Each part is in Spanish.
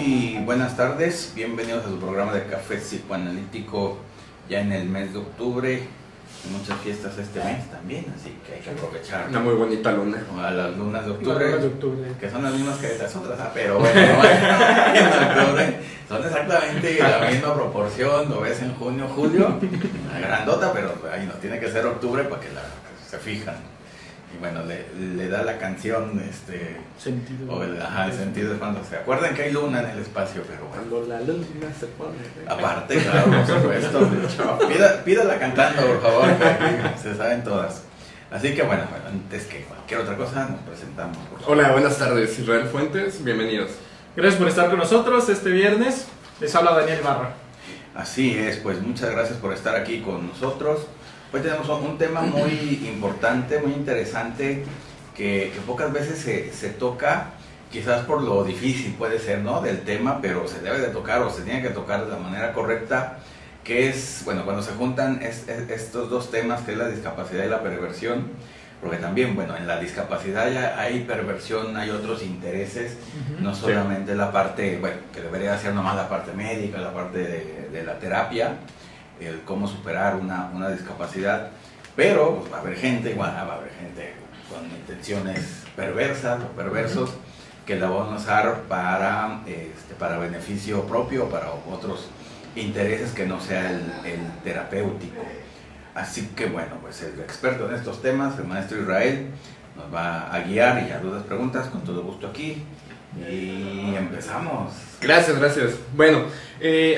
Muy buenas tardes, bienvenidos a su programa de Café Psicoanalítico ya en el mes de octubre. Hay muchas fiestas este mes también, así que hay que aprovechar. Una muy bonita luna. A las lunas de octubre, que son las mismas que las otras, pero bueno, en octubre son exactamente la misma proporción. Lo ves en junio, julio, una grandota, pero ahí no tiene que ser octubre para que se fijan. Y bueno, le da la canción sentido. O el sentido de cuando se acuerdan que hay luna en el espacio, pero bueno. Cuando la luna se pone. Aparte, claro, por supuesto. Pídala cantando, por favor, que aquí se saben todas. Así que bueno, antes que cualquier otra cosa, nos presentamos. Hola, buenas tardes, Israel Fuentes, bienvenidos. Gracias por estar con nosotros este viernes. Les habla Daniel Barra. Así es, pues muchas gracias por estar aquí con nosotros. Hoy tenemos un tema muy importante, muy interesante, que pocas veces se toca, quizás por lo difícil puede ser, ¿no?, del tema, pero se debe de tocar o se tiene que tocar de la manera correcta, que es, bueno, cuando se juntan estos dos temas, que es la discapacidad y la perversión, porque también, bueno, en la discapacidad ya hay perversión, hay otros intereses, no solamente la parte, bueno, que debería ser nomás la parte médica, la parte de la terapia, el cómo superar una discapacidad, pero pues, va a haber gente con intenciones perversas o perversos que la van a usar para beneficio propio o para otros intereses que no sea el terapéutico. Así que bueno, pues el experto en estos temas, el maestro Israel, nos va a guiar y a dudas, preguntas, con todo gusto aquí. Y empezamos. Gracias. Bueno,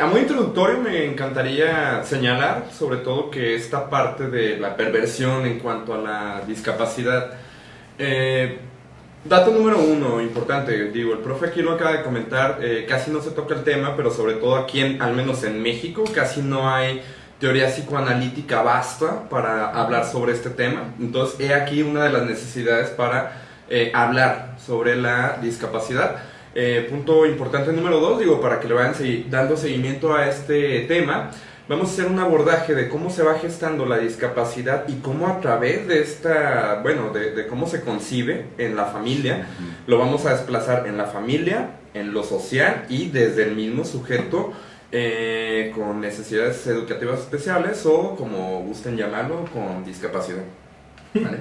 a modo introductorio me encantaría señalar sobre todo que esta parte de la perversión en cuanto a la discapacidad, dato número uno, importante, digo, el profe aquí lo acaba de comentar, casi no se toca el tema, pero sobre todo aquí, al menos en México, casi no hay teoría psicoanalítica vasta para hablar sobre este tema. Entonces, he aquí una de las necesidades para hablar sobre la discapacidad. Punto importante número 2, digo, para que le vayan dando seguimiento a este tema, vamos a hacer un abordaje de cómo se va gestando la discapacidad y cómo a través de esta, bueno, de cómo se concibe en la familia, lo vamos a desplazar en la familia, en lo social y desde el mismo sujeto con necesidades educativas especiales o como gusten llamarlo, con discapacidad. ¿Vale?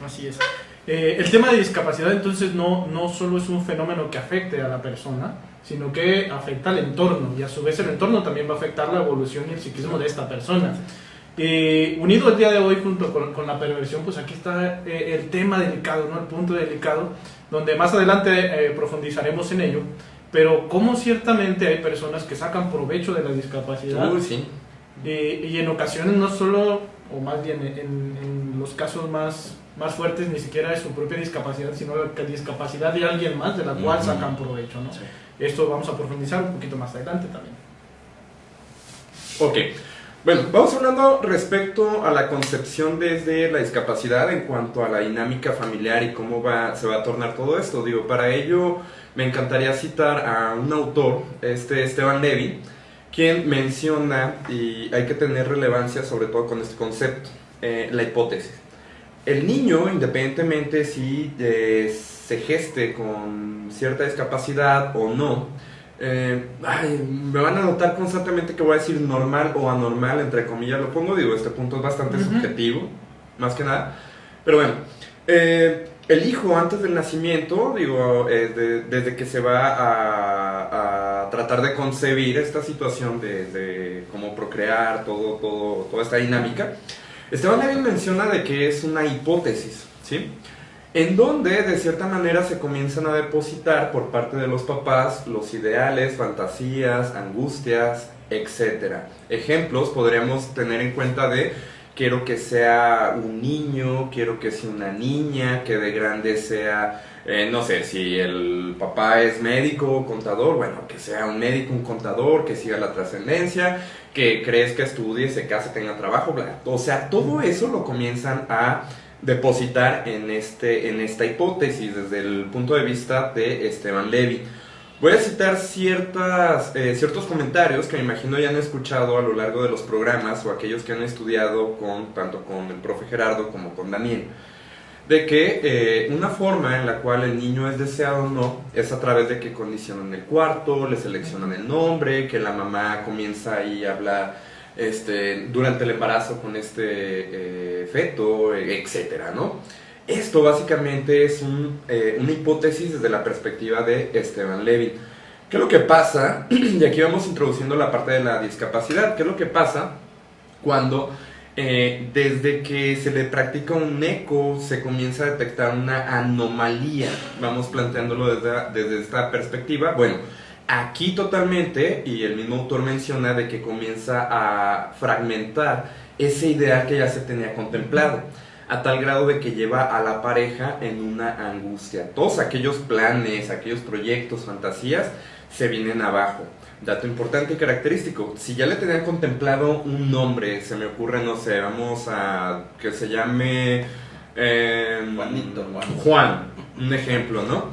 Así es. El tema de discapacidad entonces no solo es un fenómeno que afecte a la persona, sino que afecta al entorno, y a su vez el entorno también va a afectar la evolución y el psiquismo de esta persona. Unido el día de hoy junto con la perversión, pues aquí está el tema delicado, ¿no?, el punto delicado, donde más adelante profundizaremos en ello, pero como ciertamente hay personas que sacan provecho de la discapacidad. Sí. Y en ocasiones no solo, o más bien en los casos más fuertes, ni siquiera es su propia discapacidad, sino la discapacidad de alguien más de la cual sacan provecho, ¿no? Sí. Esto vamos a profundizar un poquito más adelante también. Ok, bueno, vamos hablando respecto a la concepción desde la discapacidad en cuanto a la dinámica familiar y cómo se va a tornar todo esto. Digo, para ello me encantaría citar a un autor, Esteban Levy, quien menciona, y hay que tener relevancia sobre todo con este concepto, la hipótesis. El niño, independientemente si se geste con cierta discapacidad o no, me van a notar constantemente que voy a decir normal o anormal, entre comillas lo pongo, digo, este punto es bastante subjetivo, más que nada, pero bueno, el hijo antes del nacimiento, digo, desde que se va a tratar de concebir esta situación de cómo procrear, toda esta dinámica, Esteban Levy menciona de que es una hipótesis, ¿sí?, en donde de cierta manera se comienzan a depositar por parte de los papás los ideales, fantasías, angustias, etc. Ejemplos podríamos tener en cuenta de: quiero que sea un niño, quiero que sea una niña, que de grande sea, no sé, si el papá es médico o contador, bueno, que sea un médico, un contador, que siga la trascendencia, que crezca, estudie, se case, tenga trabajo, bla. O sea, todo eso lo comienzan a depositar en esta hipótesis desde el punto de vista de Esteban Levy. Voy a citar ciertos comentarios que me imagino ya han escuchado a lo largo de los programas o aquellos que han estudiado tanto con el profe Gerardo como con Daniel. de que una forma en la cual el niño es deseado o no es a través de que condicionan el cuarto, le seleccionan el nombre, que la mamá comienza ahí a hablar durante el embarazo con feto, etcétera, ¿no? Esto básicamente es una hipótesis desde la perspectiva de Esteban Levin. ¿Qué es lo que pasa? Y aquí vamos introduciendo la parte de la discapacidad. ¿Qué es lo que pasa cuando desde que se le practica un eco se comienza a detectar una anomalía? Vamos planteándolo desde esta perspectiva. Bueno, aquí totalmente, y el mismo autor menciona de que comienza a fragmentar ese ideal que ya se tenía contemplado, a tal grado de que lleva a la pareja en una angustia. Todos aquellos planes, aquellos proyectos, fantasías, se vienen abajo. Dato importante y característico, si ya le tenían contemplado un nombre, se me ocurre, no sé, vamos a que se llame Juan, un ejemplo, ¿no?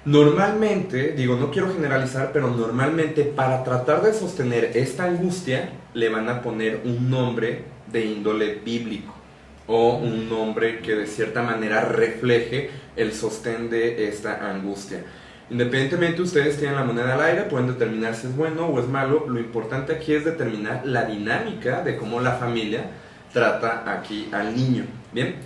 Normalmente, digo, no quiero generalizar, pero normalmente para tratar de sostener esta angustia, le van a poner un nombre de índole bíblico, o un nombre que de cierta manera refleje el sostén de esta angustia. Independientemente ustedes tienen la moneda al aire, pueden determinar si es bueno o es malo. Lo importante aquí es determinar la dinámica de cómo la familia trata aquí al niño. Bien,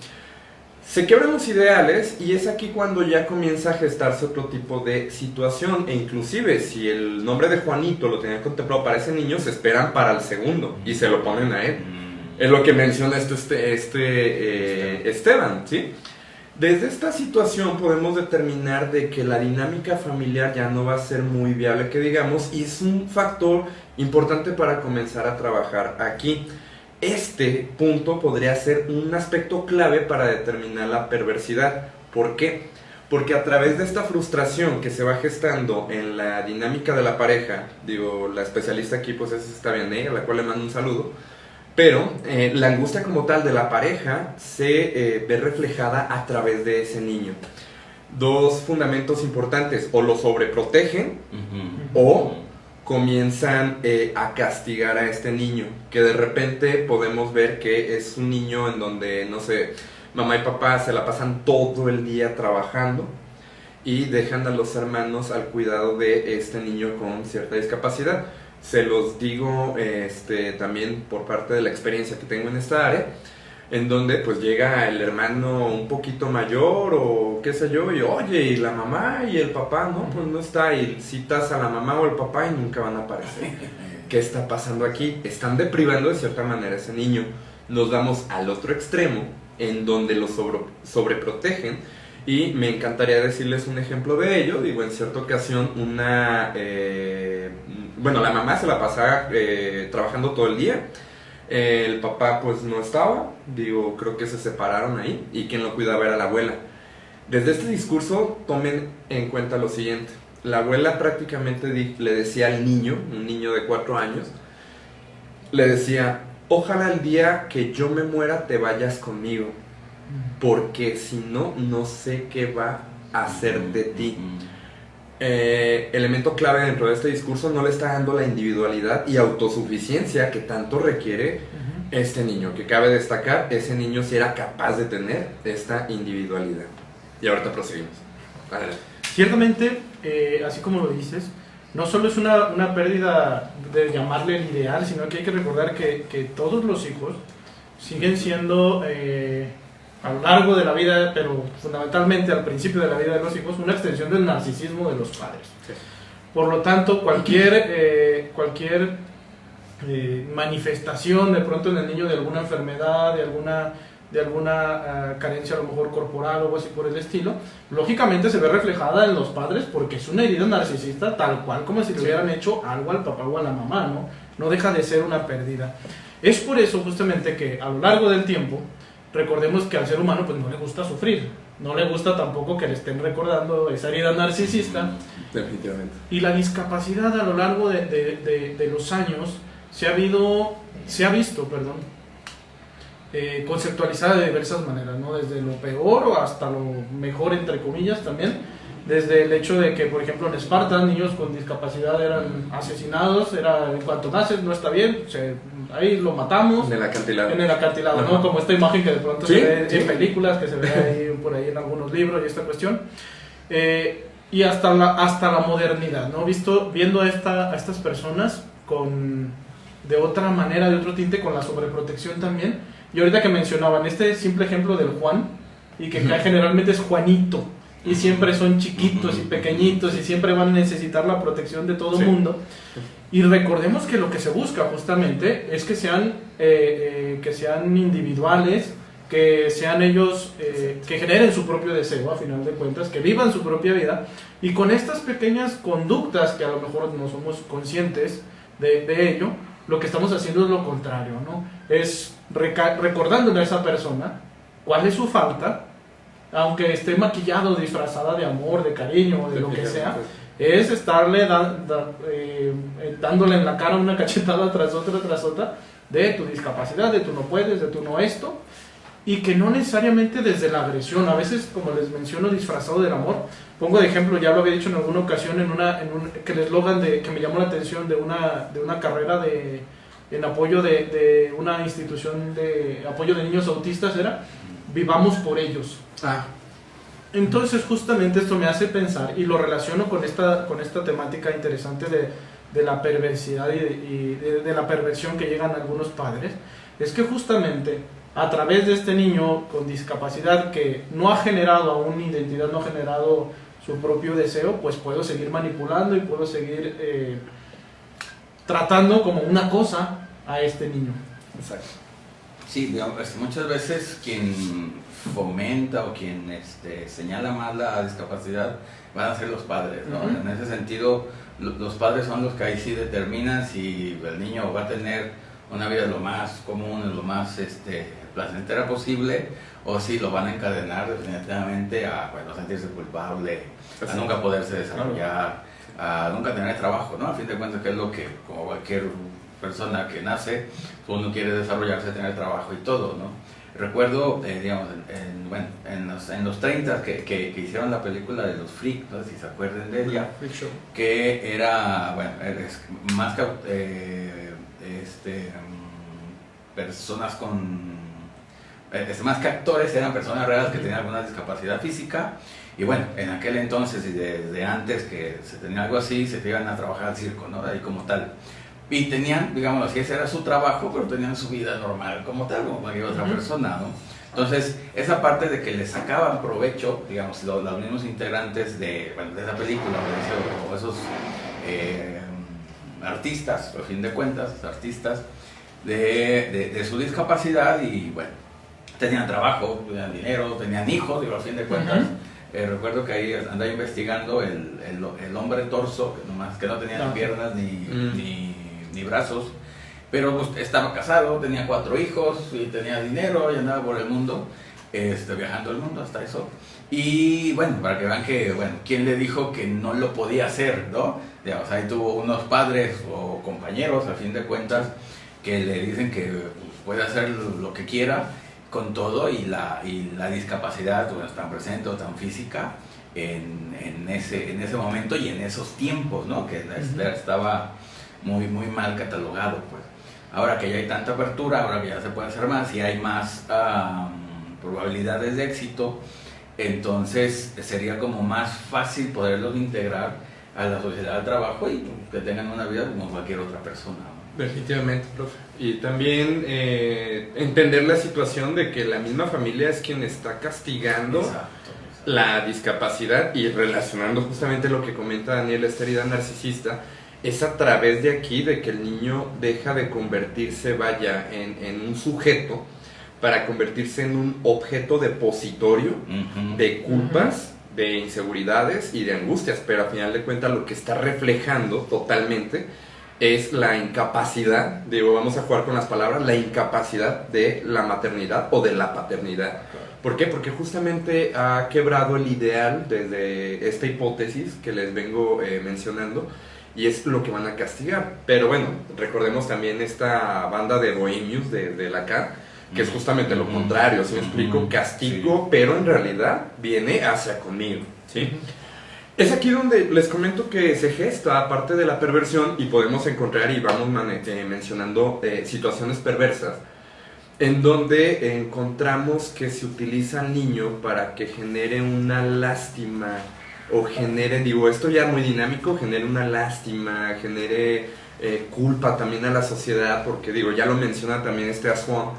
se quiebran los ideales y es aquí cuando ya comienza a gestarse otro tipo de situación. E inclusive si el nombre de Juanito lo tenían contemplado para ese niño, se esperan para el segundo y se lo ponen a él. Es lo que menciona Esteban, ¿sí? Desde esta situación podemos determinar de que la dinámica familiar ya no va a ser muy viable, que digamos, y es un factor importante para comenzar a trabajar aquí. Este punto podría ser un aspecto clave para determinar la perversidad. ¿Por qué? Porque a través de esta frustración que se va gestando en la dinámica de la pareja, digo, la especialista aquí pues es esta Vianney, a la cual le mando un saludo, pero la angustia como tal de la pareja se ve reflejada a través de ese niño. Dos fundamentos importantes: o lo sobreprotegen o comienzan a castigar a este niño, que de repente podemos ver que es un niño en donde, no sé, mamá y papá se la pasan todo el día trabajando y dejan a los hermanos al cuidado de este niño con cierta discapacidad. Se los digo también por parte de la experiencia que tengo en esta área, en donde pues llega el hermano un poquito mayor o qué sé yo, y oye, y la mamá y el papá, no, pues no está, y citas a la mamá o el papá y nunca van a aparecer. ¿Qué está pasando aquí? Están deprivando de cierta manera a ese niño. Nos vamos al otro extremo, en donde lo sobreprotegen, y me encantaría decirles un ejemplo de ello. Digo, en cierta ocasión la mamá se la pasaba trabajando todo el día, el papá pues no estaba, digo, creo que se separaron ahí, y quien lo cuidaba era la abuela. Desde este discurso tomen en cuenta lo siguiente: la abuela prácticamente le decía al niño, un niño de 4 años, le decía: ojalá el día que yo me muera te vayas conmigo, porque si no, no sé qué va a hacer de ti. Elemento clave dentro de este discurso: no le está dando la individualidad y autosuficiencia que tanto requiere este niño, que cabe destacar, ese niño sí era capaz de tener esta individualidad. Y ahorita proseguimos. Adelante. Ciertamente, así como lo dices, no solo es una pérdida de llamarle el ideal, sino que hay que recordar que todos los hijos siguen siendo, a lo largo de la vida, pero fundamentalmente al principio de la vida de los hijos, una extensión del narcisismo de los padres. Sí. Por lo tanto, cualquier manifestación de pronto en el niño de alguna enfermedad, de alguna carencia a lo mejor corporal o algo así por el estilo, lógicamente se ve reflejada en los padres, porque es una herida narcisista tal cual como si le hubieran hecho algo al papá o a la mamá, ¿no? No deja de ser una pérdida. Es por eso justamente que a lo largo del tiempo, recordemos que al ser humano pues no le gusta sufrir, no le gusta tampoco que le estén recordando esa herida narcisista. Definitivamente. Y la discapacidad a lo largo de los años se ha visto, conceptualizada de diversas maneras, ¿no? Desde lo peor o hasta lo mejor, entre comillas, también. Desde el hecho de que, por ejemplo, en Esparta, niños con discapacidad eran asesinados, en cuanto naces no está bien, ahí lo matamos. En el acantilado. En el acantilado, ¿no? Ajá. Como esta imagen que de pronto Sí, se ve sí. en películas, que se ve ahí, por ahí en algunos libros y esta cuestión. Y hasta la modernidad, ¿no? Viendo a estas personas de otra manera, de otro tinte, con la sobreprotección también. Y ahorita que mencionaban este simple ejemplo del Juan, y que generalmente es Juanito, y siempre son chiquitos y pequeñitos, y siempre van a necesitar la protección de todo el mundo. Y recordemos que lo que se busca justamente es que sean individuales, que sean ellos, que generen su propio deseo, a final de cuentas, que vivan su propia vida, y con estas pequeñas conductas que a lo mejor no somos conscientes de ello, lo que estamos haciendo es lo contrario, ¿no? Es recordándole a esa persona cuál es su falta, aunque esté maquillado, disfrazada de amor, de cariño, de lo que sea, es estarle dándole en la cara una cachetada tras otra de tu discapacidad, de tu no puedes, de tu no esto, y que no necesariamente desde la agresión, a veces, como les menciono, disfrazado del amor. Pongo de ejemplo, ya lo había dicho en alguna ocasión, que el eslogan que me llamó la atención de una carrera en apoyo de una institución de apoyo de niños autistas era "Vivamos por ellos". Entonces justamente esto me hace pensar, y lo relaciono con esta temática interesante de la perversidad y de la perversión que llegan algunos padres, es que justamente a través de este niño con discapacidad que no ha generado aún identidad, no ha generado su propio deseo, pues puedo seguir manipulando y puedo seguir tratando como una cosa a este niño. Exacto. Sí, digamos, muchas veces quien fomenta o quien señala más la discapacidad van a ser los padres, ¿no? En ese sentido, los padres son los que ahí sí determinan si el niño va a tener una vida lo más común, lo más placentera posible, o si lo van a encadenar definitivamente a sentirse culpable, a nunca poderse desarrollar, a nunca tener trabajo, ¿no? A fin de cuentas, que es lo que, como cualquier persona que nace, uno quiere desarrollarse, tener trabajo y todo, ¿no? Recuerdo, digamos, en los 30 que hicieron la película de los Freak, no sé si se acuerdan de ella, que era, más que personas más que actores, eran personas reales que tenían alguna discapacidad física. Y bueno, en aquel entonces y desde antes que se tenía algo así, se iban a trabajar al circo, ¿no? Ahí como tal. Y tenían, digamos así, ese era su trabajo, pero tenían su vida normal como tal, como cualquier otra persona, ¿no? Entonces, esa parte de que le sacaban provecho, digamos, los mismos integrantes de esa película, o esos artistas, a fin de cuentas, artistas, de su discapacidad, y bueno, tenían trabajo, tenían dinero, tenían hijos, digo, a fin de cuentas. Recuerdo que ahí andaba investigando el hombre torso, que no tenía ni piernas ni brazos, pero pues, estaba casado, tenía 4 hijos y tenía dinero y andaba por el mundo, viajando el mundo hasta eso. Y bueno, para que vean que, ¿quién le dijo que no lo podía hacer, no? Digamos, ahí tuvo unos padres o compañeros, a fin de cuentas, que le dicen que puede hacer lo que quiera con todo, y la discapacidad tan presente o tan física en ese momento y en esos tiempos, ¿no? Que estaba muy, muy mal catalogado, pues. Ahora que ya hay tanta apertura, ahora que ya se puede hacer más y hay más probabilidades de éxito, entonces sería como más fácil poderlos integrar a la sociedad del trabajo y que tengan una vida como cualquier otra persona, ¿no? Definitivamente, profe. Y también entender la situación de que la misma familia es quien está castigando la discapacidad, y relacionando justamente lo que comenta Daniel, esta herida narcisista, es a través de aquí de que el niño deja de convertirse, en un sujeto, para convertirse en un objeto depositorio de culpas, de inseguridades y de angustias, pero al final de cuentas lo que está reflejando totalmente es la incapacidad, vamos a jugar con las palabras, la incapacidad de la maternidad o de la paternidad. ¿Por qué? Porque justamente ha quebrado el ideal desde esta hipótesis que les vengo mencionando, y es lo que van a castigar. Pero bueno, recordemos también esta banda de bohemios de la K, que es justamente lo contrario, ¿sí me explico? Castigo, pero en realidad viene hacia conmigo, ¿sí? Es aquí donde les comento que se gesta parte de la perversión y podemos encontrar y vamos mencionando situaciones perversas en donde encontramos que se utiliza al niño para que genere una lástima o genere, digo, esto ya muy dinámico, genere una lástima, genere culpa también a la sociedad, porque digo, ya lo menciona también Aswan,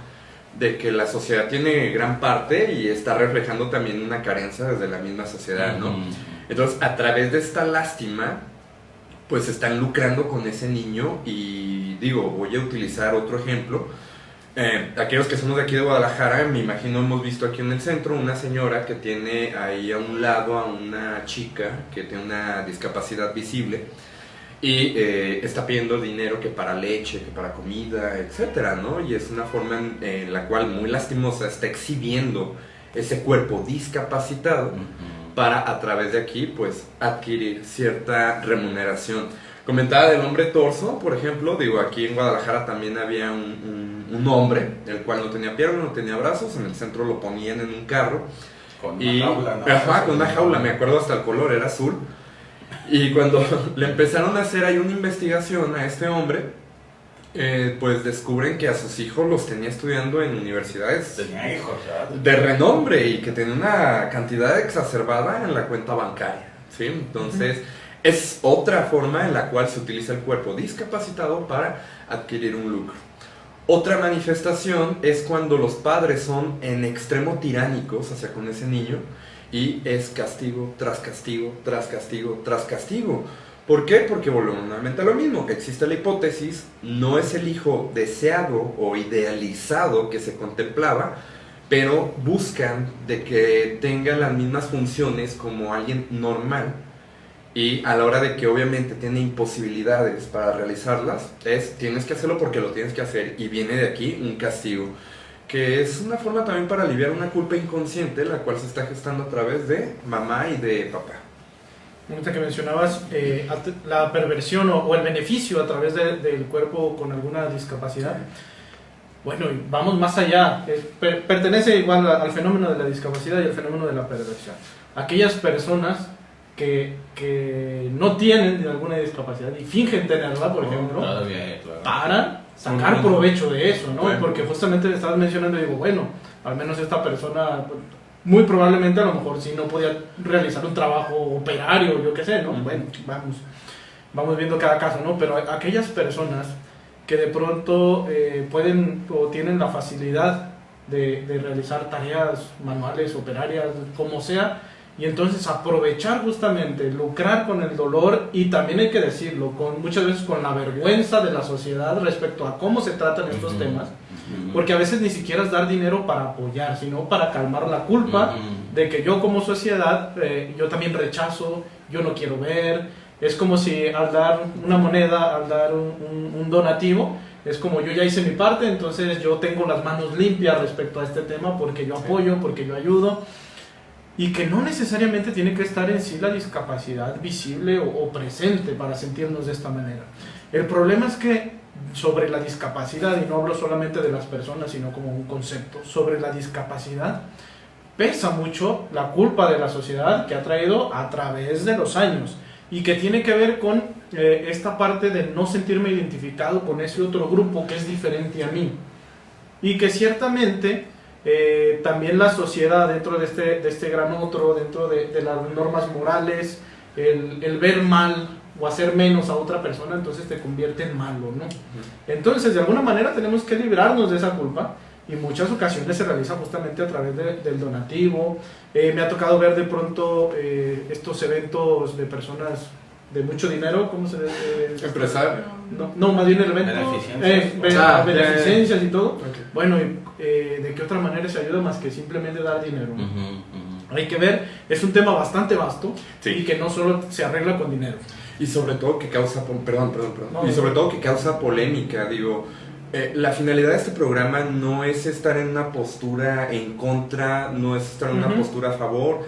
de que la sociedad tiene gran parte y está reflejando también una carencia desde la misma sociedad, ¿no? Entonces, a través de esta lástima, pues están lucrando con ese niño y digo, voy a utilizar otro ejemplo. Aquellos que somos de aquí de Guadalajara, me imagino hemos visto aquí en el centro una señora que tiene ahí a un lado a una chica que tiene una discapacidad visible y está pidiendo dinero que para leche, que para comida, etcétera, ¿no? Y es una forma en la cual muy lastimosa está exhibiendo ese cuerpo discapacitado para a través de aquí pues adquirir cierta remuneración. Comentaba del hombre torso, por ejemplo, digo, aquí en Guadalajara también había un hombre, el cual no tenía piernas, no tenía brazos, en el centro lo ponían en un carro. Con una jaula, ¿no? Ajá, con una jaula, me acuerdo hasta el color, era azul. Y cuando le empezaron a hacer ahí una investigación a este hombre, pues descubren que a sus hijos los tenía estudiando en universidades Tenía hijos, ¿verdad? de renombre y que tenía una cantidad exacerbada en la cuenta bancaria, ¿sí? Entonces, es otra forma en la cual se utiliza el cuerpo discapacitado para adquirir un lucro. Otra manifestación es cuando los padres son en extremo tiránicos hacia con ese niño y es castigo tras castigo, tras castigo, tras castigo. ¿Por qué? Porque volvemos nuevamente a lo mismo. Existe la hipótesis, no es el hijo deseado o idealizado que se contemplaba, pero buscan de que tenga las mismas funciones como alguien normal. Y a la hora de que obviamente tiene imposibilidades para realizarlas, tienes que hacerlo porque lo tienes que hacer. Y viene de aquí un castigo, que es una forma también para aliviar una culpa inconsciente, la cual se está gestando a través de mamá y de papá. Ahorita que mencionabas la perversión o el beneficio a través del cuerpo con alguna discapacidad. Bueno, vamos más allá. Pertenece igual al fenómeno de la discapacidad y al fenómeno de la perversión. Aquellas personas que no tienen alguna discapacidad y fingen tenerla, por ejemplo, Todavía, claro. para sacar provecho de eso, ¿no? Bueno. Porque justamente le estabas mencionando y digo, bueno, al menos esta persona muy probablemente a lo mejor sí no podía realizar un trabajo operario, yo qué sé, ¿no? Bueno, vamos viendo cada caso, ¿no? Pero aquellas personas que de pronto pueden o tienen la facilidad de realizar tareas manuales, operarias, como sea, y entonces aprovechar justamente, lucrar con el dolor y también hay que decirlo, muchas veces con la vergüenza de la sociedad respecto a cómo se tratan estos temas, porque a veces ni siquiera es dar dinero para apoyar, sino para calmar la culpa de que yo como sociedad, yo también rechazo, yo no quiero ver, es como si al dar una moneda, al dar un donativo, es como yo ya hice mi parte, entonces yo tengo las manos limpias respecto a este tema porque yo apoyo, porque yo ayudo. Y que no necesariamente tiene que estar en sí la discapacidad visible o presente para sentirnos de esta manera. El problema es que sobre la discapacidad, y no hablo solamente de las personas, sino como un concepto, sobre la discapacidad, pesa mucho la culpa de la sociedad que ha traído a través de los años y que tiene que ver con esta parte de no sentirme identificado con ese otro grupo que es diferente a mí. Y que ciertamente... también la sociedad dentro de este gran otro, dentro de las normas morales, el ver mal o hacer menos a otra persona, entonces te convierte en malo, ¿no? Entonces, de alguna manera tenemos que librarnos de esa culpa y muchas ocasiones se realiza justamente a través del donativo. Me ha tocado ver de pronto estos eventos de personas de mucho dinero, ¿cómo se dice? Empresario. No, más bien el evento. Beneficencias y todo. Okay. Bueno, ¿de qué otra manera se ayuda más que simplemente dar dinero? Hay que ver, es un tema bastante vasto y que no solo se arregla con dinero. Y sobre todo que causa, No, y sobre todo que causa polémica, digo, la finalidad de este programa no es estar en una postura en contra, no es estar en una postura a favor,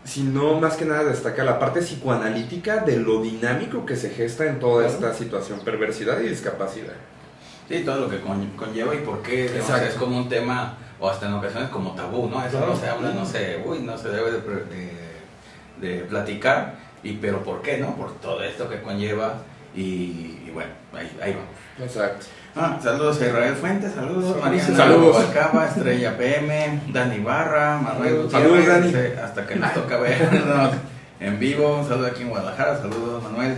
sino más que nada destaca la parte psicoanalítica de lo dinámico que se gesta en toda esta situación, perversidad y discapacidad. Sí, todo lo que conlleva y por qué, digamos, es como un tema, o hasta en ocasiones como tabú, ¿no? Eso no se habla, no se debe de platicar. pero ¿por qué, no? Por todo esto que conlleva y bueno, ahí vamos. Exacto. Saludos a Israel Fuentes, saludos, Mariana Saludos. Acaba, Estrella PM, Dani Barra, Manuel Saludos, Gutiérrez, Dani. hasta que nos toca vernos en vivo, un saludo aquí en Guadalajara, saludos Manuel.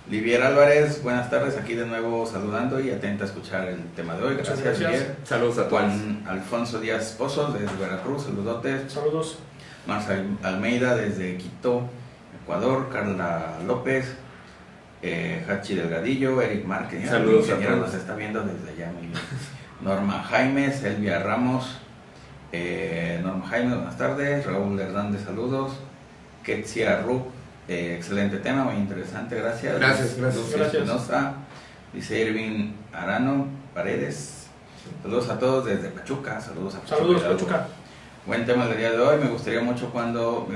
Livier Álvarez, buenas tardes, aquí de nuevo saludando y atenta a escuchar el tema de hoy. Muchas Gracias, gracias. Livier. Saludos a todos. Juan Alfonso Díaz Pozos desde Veracruz, saludotes. Saludos. Marcia Almeida desde Quito, Ecuador. Carla López, Hachi Delgadillo, Eric Márquez. Saludos a ingeniero, todos. nos está viendo desde allá. Muy bien. Norma Jaime, Elvia Ramos. Norma Jaime, buenas tardes. Raúl Hernández, saludos. Ketsia Rup, excelente tema, muy interesante, gracias. Gracias. Lucio Espinosa, dice Irving Arano Paredes. Saludos a todos desde Pachuca, saludos a Pachuca. Saludos, Pachuca. Buen tema del día de hoy, me gusta mucho cuando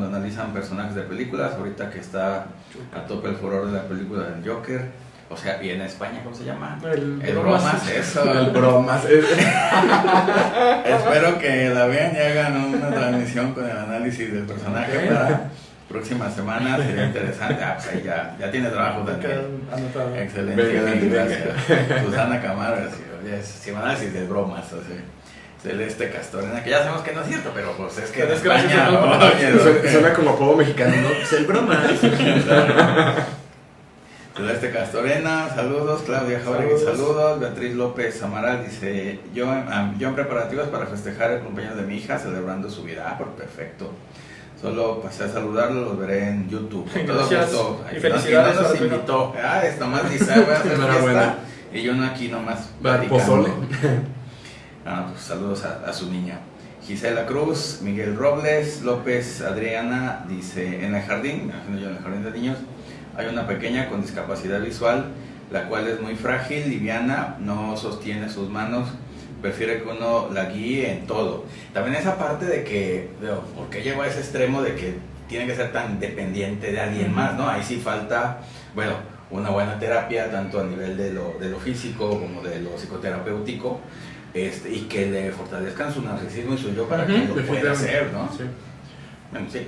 analizan personajes de películas, ahorita que está a tope el furor de la película del Joker, o sea, y en España, ¿cómo se llama? El Bromas, eso. El bromas. Espero que la vean y hagan una transmisión con el análisis del personaje para próxima semana, sería interesante. Pues ahí ya tiene trabajo también. Anotado. Excelente, Venga. gracias. Susana Camargo, sí, análisis de bromas, o sea. Celeste Castorena, que ya sabemos que no es cierto, pero pues es que en Pero es gracioso, España, ¿no? oye, Suena como apodo mexicano, ¿no? Pues el bromas. Celeste Castorena, saludos. Claudia Jauregui, saludos. Beatriz López Amaral dice: yo en preparativos para festejar el cumpleaños de mi hija, celebrando su vida. Pues perfecto. Solo pasé a saludarlo, los veré en YouTube. Con todo Gracias. gusto. Y felicidades nos para tu invitó. Esto más dice, voy a hacer Enhorabuena. fiesta. Y yo no aquí nomás. Pozole. Pues saludos a su niña. Gisela Cruz, Miguel Robles, López Adriana dice: en el jardín, me imagino yo en el jardín de niños, hay una pequeña con discapacidad visual, la cual es muy frágil, liviana, no sostiene sus manos, prefiere que uno la guíe en todo. También esa parte de que, ¿por qué llegó a ese extremo de que tiene que ser tan dependiente de alguien más, ¿no? Ahí sí falta, bueno, una buena terapia, tanto a nivel de lo físico como de lo psicoterapéutico, y que le fortalezcan su narcisismo y su yo para que lo pueda hacer, ¿no? Sí. Bueno, sí,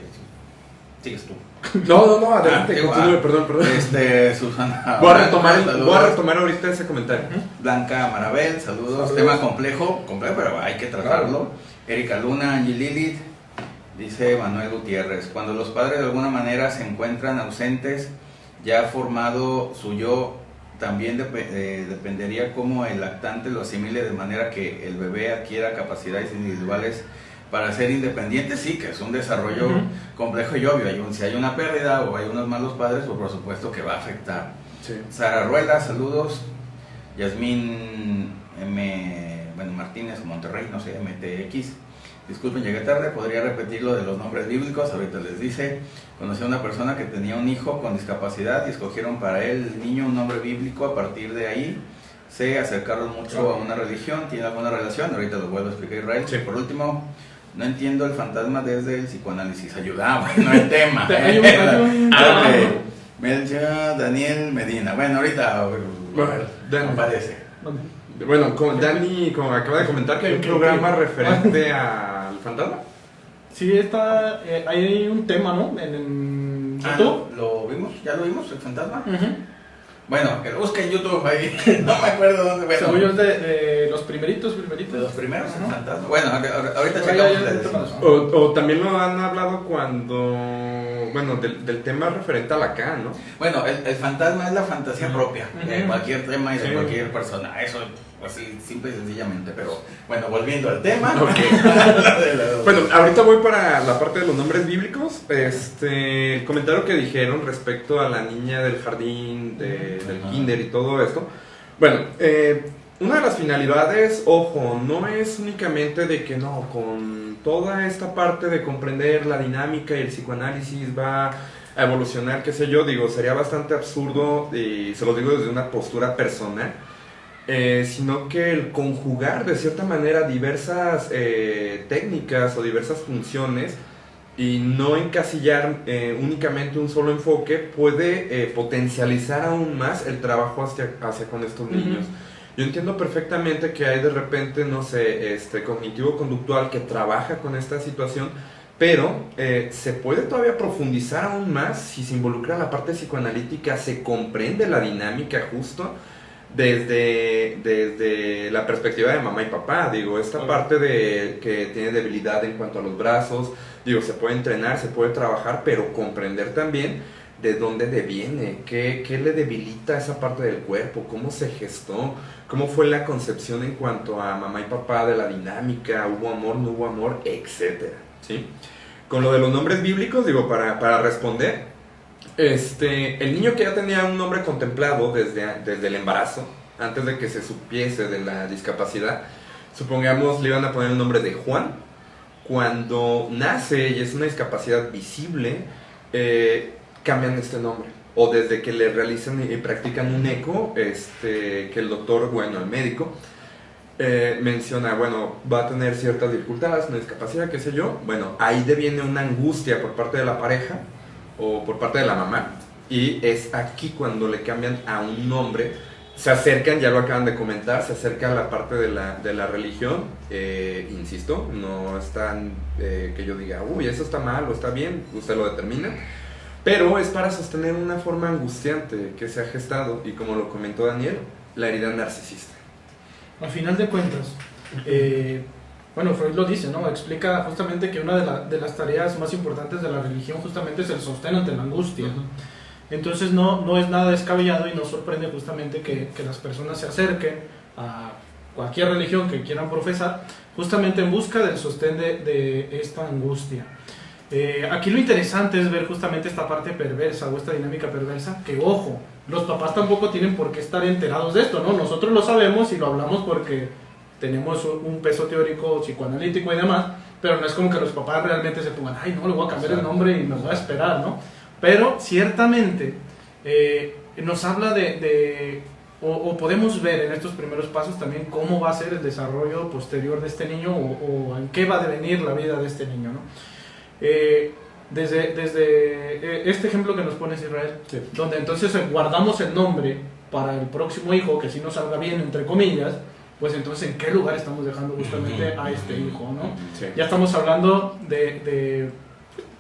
sigues tú. No, adelante, digo, continúe, perdón. Susana. Voy a saludos. retomar ahorita ese comentario. Blanca Marabel, saludos. Tema complejo, pero hay que tratarlo. Erika Luna, Angie Lilith, dice Manuel Gutiérrez: cuando los padres de alguna manera se encuentran ausentes, ya formado su yo, también dependería cómo el lactante lo asimile de manera que el bebé adquiera capacidades individuales para ser independiente. Sí, que es un desarrollo complejo y obvio. Si hay una pérdida o hay unos malos padres, pues por supuesto que va a afectar. Sí. Sara Rueda, saludos. Yasmín Martínez, Monterrey, no sé, MTX. Disculpen, llegué tarde, podría repetir lo de los nombres bíblicos, ahorita les dice. Conocí a una persona que tenía un hijo con discapacidad y escogieron para él, el niño, un nombre bíblico. A partir de ahí se acercaron mucho a una religión, tiene alguna relación, ahorita lo vuelvo a explicar Israel. Sí. Por último, no entiendo el fantasma desde el psicoanálisis. Ayuda, bueno, el tema. Hay un- Ok. Melcha Daniel Medina. Bueno, ahorita Dani. aparece. Bueno, como Dani como acaba de comentar que hay un programa referente al fantasma. Sí, hay un tema, ¿no? En YouTube. ¿Lo vimos? ¿Ya lo vimos? ¿El fantasma? Ujú. Bueno, que lo busque en YouTube ahí. No me acuerdo dónde. Bueno, Según yo es de los primeritos. de los primeros, el Ajá. fantasma. Bueno, ahorita Ya, checamos. ya, les ya, decimos. O también lo han hablado cuando, bueno, del tema referente a la K, ¿no? Bueno, el fantasma es la fantasía propia de Ujú. cualquier tema y de Sí. cualquier persona. Eso, así, simple y sencillamente. Pero, bueno, volviendo al tema. Ok. Bueno, ahorita voy para la parte de los nombres bíblicos. El comentario que dijeron respecto a la niña del jardín, del Ajá. kinder y todo esto. Bueno, una de las finalidades, ojo, no es únicamente de que no, con toda esta parte de comprender la dinámica y el psicoanálisis va a evolucionar, qué sé yo, digo, sería bastante absurdo, y se lo digo desde una postura personal. Sino que el conjugar de cierta manera diversas técnicas o diversas funciones y no encasillar únicamente un solo enfoque puede potencializar aún más el trabajo hacia con estos niños. Yo entiendo perfectamente que hay de repente, no sé, cognitivo-conductual que trabaja con esta situación, pero se puede todavía profundizar aún más si se involucra la parte psicoanalítica, se comprende la dinámica justo desde la perspectiva de mamá y papá. Digo, esta parte de que tiene debilidad en cuanto a los brazos, digo, se puede entrenar, se puede trabajar, pero comprender también de dónde deviene, qué le debilita esa parte del cuerpo, cómo se gestó, cómo fue la concepción en cuanto a mamá y papá de la dinámica, hubo amor, no hubo amor, etcétera, ¿sí? Con lo de los nombres bíblicos, digo, para responder, el niño que ya tenía un nombre contemplado desde el embarazo, antes de que se supiese de la discapacidad, supongamos le iban a poner el nombre de Juan. Cuando nace y es una discapacidad visible, cambian este nombre. O desde que le realizan y practican un eco, que el doctor, bueno, el médico, menciona, bueno, va a tener ciertas dificultades, una discapacidad, qué sé yo. Bueno, ahí deviene una angustia por parte de la pareja o por parte de la mamá. Y es aquí cuando le cambian a un nombre. Se acercan, ya lo acaban de comentar, se acerca a la parte de la religión. Insisto, no están que yo diga, uy, eso está mal o está bien, usted lo determina. Pero es para sostener una forma angustiante que se ha gestado, y como lo comentó Daniel, la herida narcisista. Al final de cuentas, bueno, Freud lo dice, ¿no? Explica justamente que una de las tareas más importantes de la religión justamente es el sostén ante la angustia. Entonces no es nada descabellado y nos sorprende justamente que las personas se acerquen a cualquier religión que quieran profesar justamente en busca del sostén de esta angustia. Aquí lo interesante es ver justamente esta parte perversa o esta dinámica perversa, que ojo, los papás tampoco tienen por qué estar enterados de esto, ¿no? Nosotros lo sabemos y lo hablamos porque tenemos un peso teórico, psicoanalítico y demás, pero no es como que los papás realmente se pongan, ay no, le voy a cambiar el nombre y me voy a esperar, ¿no? Pero ciertamente nos habla o podemos ver en estos primeros pasos también cómo va a ser el desarrollo posterior de este niño o en qué va a devenir la vida de este niño, ¿no? Desde este ejemplo que nos pones, Israel, sí, donde entonces guardamos el nombre para el próximo hijo, que si no salga bien, entre comillas, pues entonces ¿en qué lugar estamos dejando justamente a este hijo, ¿no? Sí. Ya estamos hablando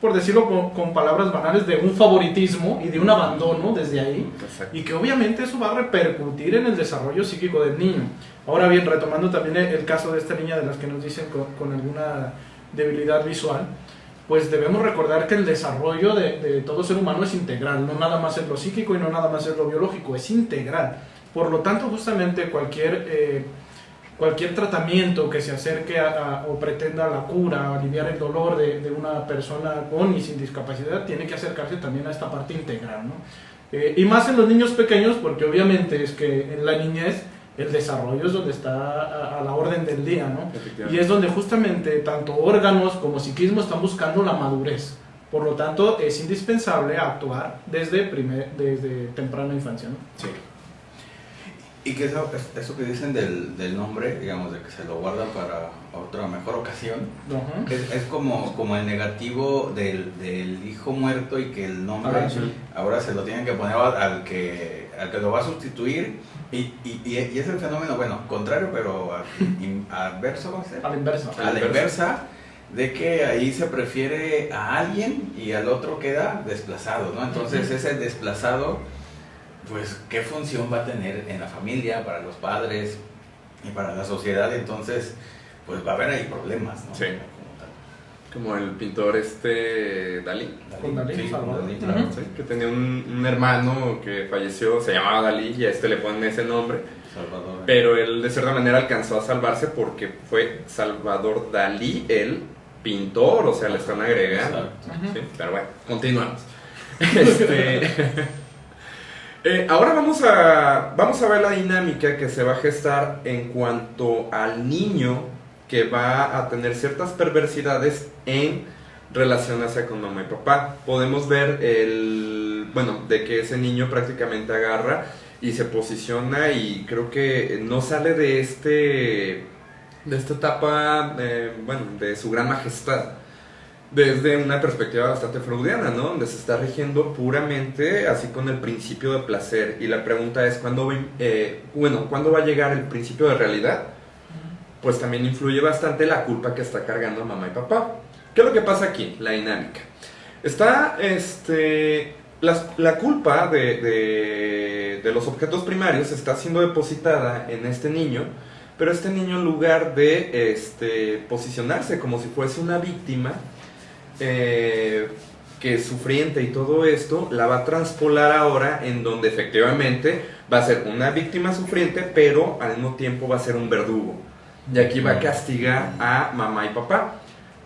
por decirlo con palabras banales, de un favoritismo y de un abandono desde ahí. Exacto. Y que obviamente eso va a repercutir en el desarrollo psíquico del niño. Ahora bien, retomando también el caso de esta niña de las que nos dicen con alguna debilidad visual, pues debemos recordar que el desarrollo de todo ser humano es integral, no nada más es lo psíquico y no nada más es lo biológico, es integral. Por lo tanto, justamente cualquier tratamiento que se acerque o pretenda la cura, aliviar el dolor de una persona con y sin discapacidad, tiene que acercarse también a esta parte integral, ¿no? Y más en los niños pequeños, porque obviamente es que en la niñez el desarrollo es donde está a la orden del día, ¿no? Y es donde justamente tanto órganos como psiquismo están buscando la madurez. Por lo tanto, es indispensable actuar desde temprana infancia, ¿no? Sí. Y que eso que dicen del nombre, digamos, de que se lo guardan para otra mejor ocasión, es como el negativo del hijo muerto, y que el nombre ahora se lo tienen que poner al que lo va a sustituir, y es el fenómeno, bueno, contrario, pero adverso, ¿cómo se llama? A la inversa, de que ahí se prefiere a alguien y al otro queda desplazado, ¿no? Entonces ese desplazado, pues qué función va a tener en la familia, para los padres y para la sociedad. Entonces pues va a haber ahí problemas, ¿no? Sí. Como el pintor Dalí. Dalí, sí, Dalí, sí, que tenía un hermano que falleció, se llamaba Dalí, y a le ponen ese nombre. Salvador. Pero él de cierta manera alcanzó a salvarse porque fue Salvador Dalí el pintor, o sea, le están agregando. ¿Sí? Pero bueno, continuamos. Ahora vamos a ver la dinámica que se va a gestar en cuanto al niño que va a tener ciertas perversidades en relación hacia con mamá y papá. Podemos ver de que ese niño prácticamente agarra y se posiciona, y creo que no sale de esta etapa, de su gran majestad, desde una perspectiva bastante freudiana, ¿no? Donde se está rigiendo puramente así con el principio de placer. Y la pregunta es, ¿cuándo va a llegar el principio de realidad? Pues también influye bastante la culpa que está cargando mamá y papá. ¿Qué es lo que pasa aquí? La dinámica. Está la culpa de los objetos primarios está siendo depositada en este niño, pero este niño, en lugar de posicionarse como si fuese una víctima que es sufriente y todo esto, la va a transpolar ahora en donde efectivamente va a ser una víctima sufriente, pero al mismo tiempo va a ser un verdugo. Y aquí va a castigar a mamá y papá.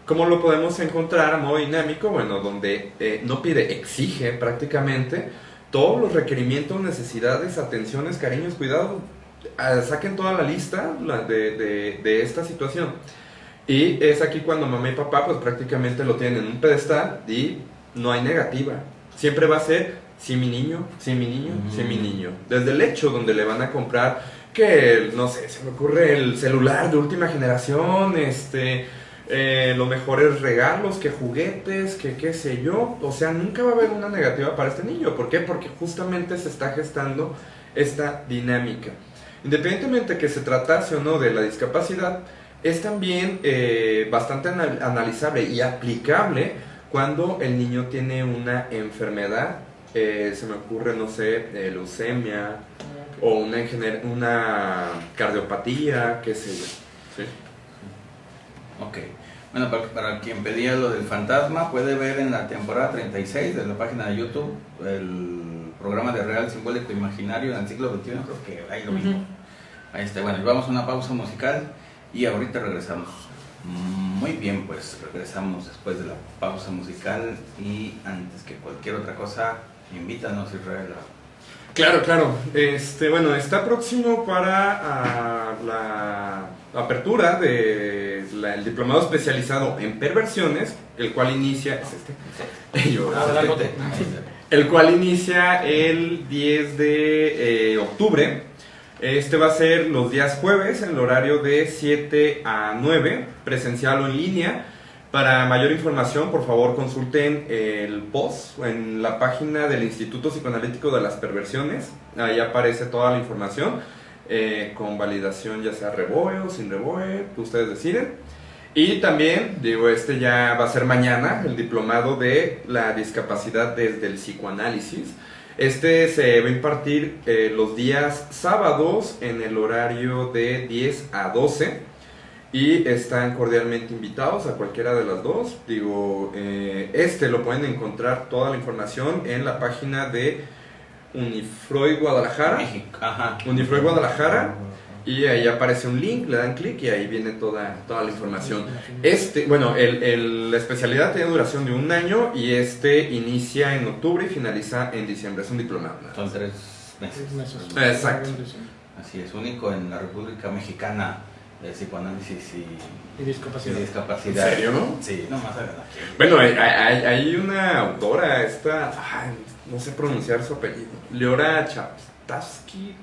¿Cómo lo podemos encontrar a modo dinámico? Bueno, donde no pide, exige prácticamente todos los requerimientos, necesidades, atenciones, cariños, cuidados. Saquen toda la lista de esta situación. Y es aquí cuando mamá y papá pues prácticamente lo tienen en un pedestal y no hay negativa. Siempre va a ser sí mi niño, sí mi niño, sí mi niño. Desde el hecho donde le van a comprar que, no sé, se me ocurre el celular de última generación, los mejores regalos, que juguetes, que qué sé yo. O sea, nunca va a haber una negativa para este niño. ¿Por qué? Porque justamente se está gestando esta dinámica. Independientemente que se tratase o no de la discapacidad, es también bastante analizable y aplicable cuando el niño tiene una enfermedad. Se me ocurre, no sé, leucemia o una cardiopatía, qué sé yo. ¿Sí? Ok. Bueno, para quien pedía lo del fantasma, puede ver en la temporada 36 de la página de YouTube el programa de Real Simbólico Imaginario en el siglo XXI, creo que ahí lo mismo. Ahí está. Bueno, vamos a una pausa musical y ahorita regresamos. Muy bien, pues regresamos después de la pausa musical y antes que cualquier otra cosa, invítanos, Israel. Claro, claro. Bueno, está próximo para la apertura del diplomado especializado en perversiones, el cual inicia el cual inicia el 10 de octubre. Va a ser los días jueves en el horario de 7 a 9, presencial o en línea. Para mayor información, por favor, consulten el post en la página del Instituto Psicoanalítico de las Perversiones. Ahí aparece toda la información, con validación ya sea REVOE o sin REVOE, que ustedes deciden. Y también, ya va a ser mañana, el diplomado de la discapacidad desde el psicoanálisis. Se va a impartir los días sábados en el horario de 10 a 12. Y están cordialmente invitados a cualquiera de las dos. Lo pueden encontrar toda la información en la página de Unifroy Guadalajara. Unifroy Guadalajara. Y ahí aparece un link, le dan clic y ahí viene toda la información. La especialidad tiene duración de 1 año y inicia en octubre y finaliza en diciembre. Es un diplomado. Son 3 meses. Exacto. Así es, único en la República Mexicana. De psicoanálisis y discapacidad. ¿En serio? Sí, nomás aquí. Bueno, hay una autora, no sé pronunciar su apellido, Leora Chapsky.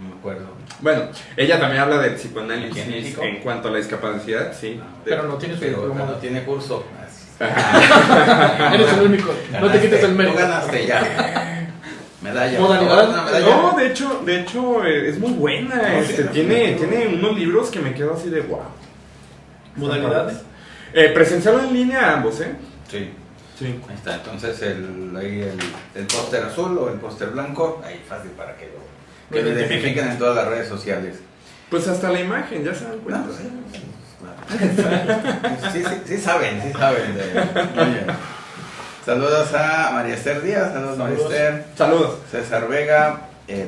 No me acuerdo. Bueno, ella también habla del psicoanálisis en cuanto a la discapacidad, sí. Pero no tiene su diploma. No tiene curso. Eres el único, no te quites el mérito. Tú ganaste ya. Medalla. ¿Modalidad? No, de hecho es muy buena. Tiene unos libros que me quedo así de wow. ¿Modalidades? Presencial o en línea, ambos, ¿eh? Sí. Sí. Ahí está, entonces el póster azul o el póster blanco, ahí fácil para que lo identifiquen en todas las redes sociales. Pues hasta la imagen, ya se dan cuenta. Sí saben. Muy bien. Saludos a María Esther Díaz, saludos María Esther. Saludos. César Vega,